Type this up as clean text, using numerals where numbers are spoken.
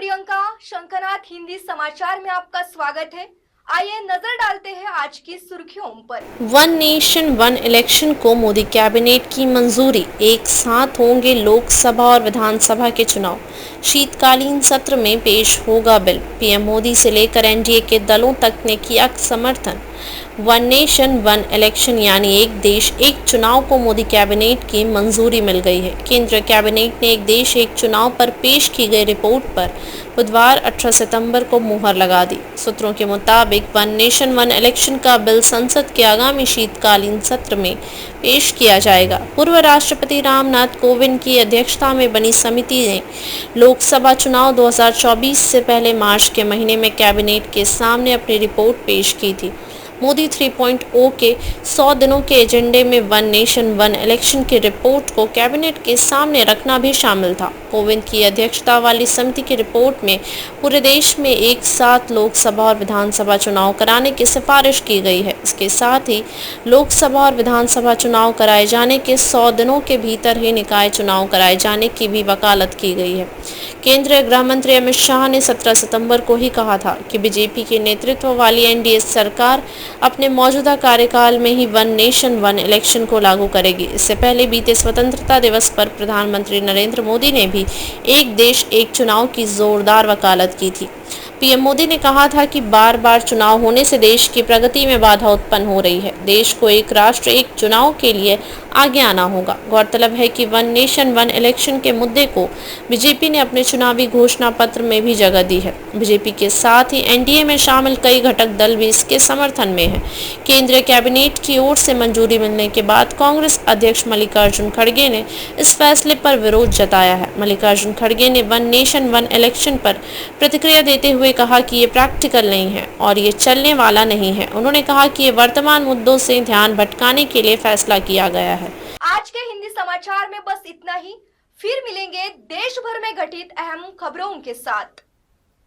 प्रियंका, शंखनाथ हिंदी समाचार में आपका स्वागत है। आइए नजर डालते हैं आज की सुर्खियों पर। वन नेशन वन इलेक्शन को मोदी कैबिनेट की मंजूरी। एक साथ होंगे लोकसभा और विधानसभा के चुनाव। शीतकालीन सत्र में पेश होगा बिल। पीएम मोदी से लेकर एनडीए के दलों तक ने किया समर्थन। वन नेशन वन इलेक्शन यानी एक देश एक चुनाव को मोदी कैबिनेट की मंजूरी मिल गई है। केंद्रीय कैबिनेट ने एक देश एक चुनाव पर पेश की गई रिपोर्ट पर बुधवार 18 सितंबर को मुहर लगा दी। सूत्रों के मुताबिक वन नेशन वन इलेक्शन का बिल संसद के आगामी शीतकालीन सत्र में पेश किया जाएगा। पूर्व राष्ट्रपति रामनाथ कोविंद की अध्यक्षता में बनी समिति ने लोकसभा चुनाव 2024 से पहले मार्च के महीने में कैबिनेट के सामने अपनी रिपोर्ट पेश की थी। मोदी 3.0 के 100 दिनों के एजेंडे में वन नेशन वन इलेक्शन की रिपोर्ट को कैबिनेट के सामने रखना भी शामिल था। कोविंद की अध्यक्षता वाली समिति की रिपोर्ट में पूरे देश में एक साथ लोकसभा और विधानसभा चुनाव कराने की सिफारिश की गई है। इसके साथ ही लोकसभा और विधानसभा चुनाव कराए जाने के 100 दिनों के भीतर ही निकाय चुनाव कराए जाने की भी वकालत की गई है। केंद्रीय गृह मंत्री अमित शाह ने 17 सितंबर को ही कहा था कि बीजेपी के नेतृत्व वाली एनडीए सरकार अपने मौजूदा कार्यकाल में ही वन नेशन वन इलेक्शन को लागू करेगी। इससे पहले बीते स्वतंत्रता दिवस पर प्रधानमंत्री नरेंद्र मोदी ने भी एक देश एक चुनाव की जोरदार वकालत की थी। पीएम मोदी ने कहा था कि बार बार चुनाव होने से देश की प्रगति में बाधा उत्पन्न हो रही है। देश को एक राष्ट्र एक चुनाव के लिए आगे आना होगा। गौरतलब है कि वन नेशन वन इलेक्शन के मुद्दे को बीजेपी ने अपने चुनावी घोषणा पत्र में भी जगह दी है। बीजेपी के साथ ही एनडीए में शामिल कई घटक दल भी इसके समर्थन में हैं। केंद्रीय कैबिनेट की ओर से मंजूरी मिलने के बाद कांग्रेस अध्यक्ष मल्लिकार्जुन खड़गे ने इस फैसले पर विरोध जताया है। मल्लिकार्जुन खड़गे ने वन नेशन वन इलेक्शन पर प्रतिक्रिया देते हुए कहा कि ये प्रैक्टिकल नहीं है और ये चलने वाला नहीं है। उन्होंने कहा कि ये वर्तमान मुद्दों से ध्यान भटकाने के लिए फैसला किया गया है। आज के हिंदी समाचार में बस इतना ही। फिर मिलेंगे देश भर में घटित अहम खबरों के साथ।